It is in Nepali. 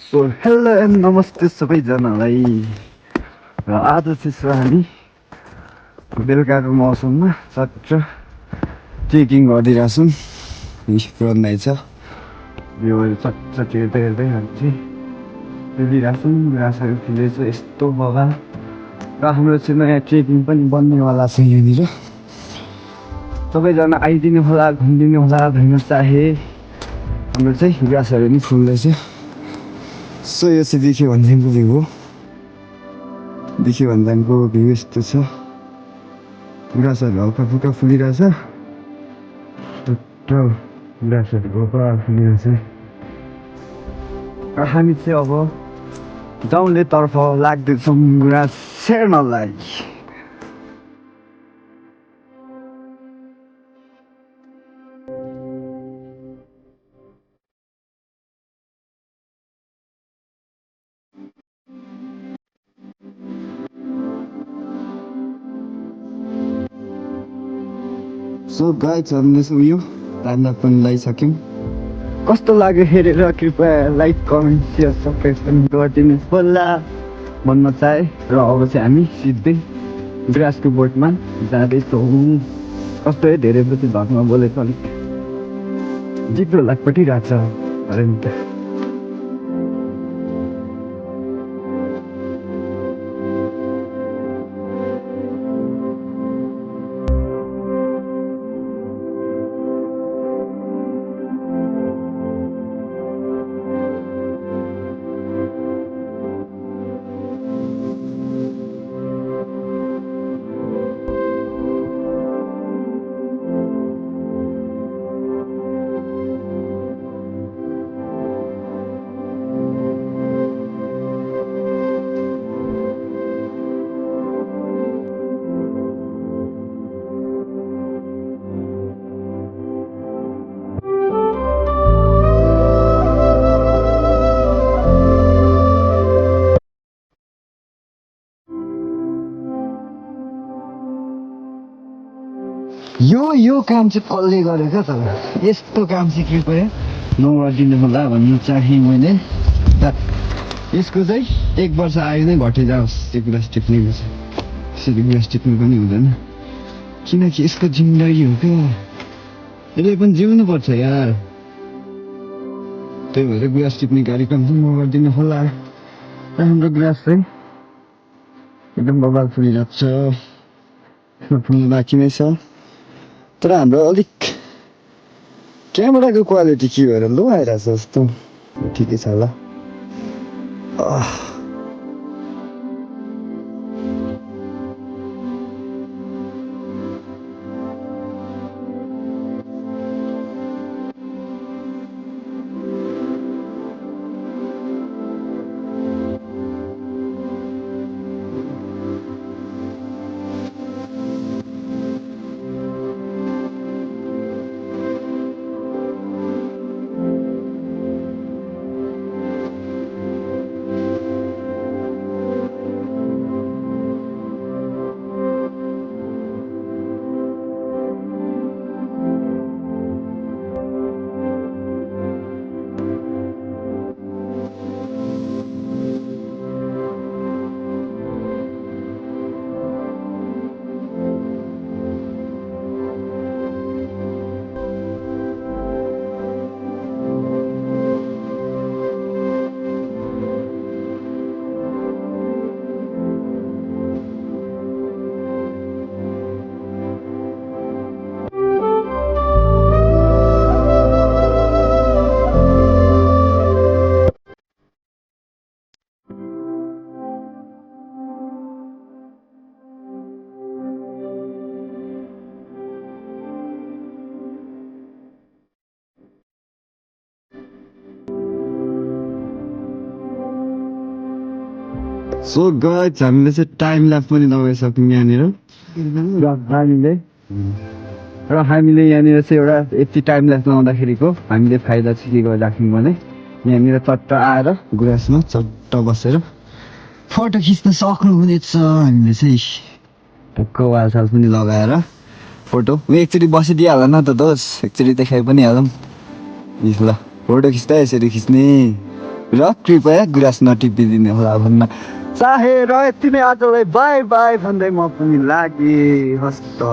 सो हेलो एन्ड नमस्ते सबैजनालाई र आज चाहिँ हामी बेलुकाको मौसममा चट्ट ट्रेकिङ गरिरहेछौँ। रन्दै छ यो चट्ट हेर्दै हेर्दै हामी चाहिँ हिँडिरहेछौँ। घाँसहरू फिल्दैछ यस्तो बगान र हाम्रो चाहिँ नयाँ ट्रेकिङ पनि बन्नेवाला छ। यहाँनिर सबैजना आइदिनु होला, घुमिदिनु होला भन्न चाहे। हाम्रो चाहिँ घाँसहरू नि फुल्दैछ। सो यो चाहिँ देख्यो भनेदेखिको भ्यू हो। देख्यो भनेदेखिको भ्यू यस्तो छ। घाँसहरू हल्का फुल्का फुलिरहेछ। घाँसहरू हल्का फुलिरहेछ। हामी चाहिँ अब गाउँलेतर्फ लाग्दैछौँ घाँस सेर्नलाई। सो गाइज हामीले चाहिँ उयो टाइमलाई पनि लगाइसक्यौँ। कस्तो लाग्यो हेरेर कृपया लाइक कमेन्ट सेयर सब्सक्राइब पनि गरिदिनुहोस् होला भन्न चाहे। र अब चाहिँ हामी सिधै ग्रासको बोटमा जाँदैछौँ। कस्तो है धेरै पछि घरमा बोलेको अलिक जिब्रो लागपट्टिरहेको छ अरे नि त। यो काम चाहिँ कसले गरेको त? यस्तो काम चाहिँ कृपया नगरिदिनु होला भन्न चाहेँ मैले। यसको चाहिँ 1 वर्ष आयु नै घटिजाओस्। त्यो ग्रास टिप्नेको चाहिँ यसरी ग्रास टिप्नु पनि हुँदैन, किनकि यसको जिम्मेवारी हो क्या। यसले पनि जिउनुपर्छ यार। त्यही भएर ग्रास टिप्ने कार्यक्रम चाहिँ नगरिदिनु होला। र हाम्रो ग्रास चाहिँ एकदम बबाल फुलिरहेको छ। यसमा फुल्नु बाँकी नै छ। तर हाम्रो अलिक क्यामेराको क्वालिटी के भएर लो आइरहेछ जस्तो। ठिकै छ होला। सो गाइज हामीले चाहिँ टाइम ल्याप्स पनि लगाइसक्यौँ यहाँनिर। र हामीले यहाँनिर चाहिँ एउटा यति टाइम ल्याप्स लगाउँदाखेरिको हामीले फाइदा चाहिँ के गरिराख्यौँ भने यहाँनिर चट्ट आएर ग्रासमा चट्ट बसेर फोटो खिच्न सक्नुहुनेछ। हामीले चाहिँ ढुक्क वालसाल पनि लगाएर फोटो एकचोटि बसिदिइहाल न त दोस्त, एकचोटि देखाइ पनि हालौँ। ल फोटो खिच्दा यसरी खिच्ने। र कृपया गुराँस नटिपिदिनु होला भन्न चाहेर यति नै आजलाई बाई बाई भन्दै म पनि लागेँ हस्त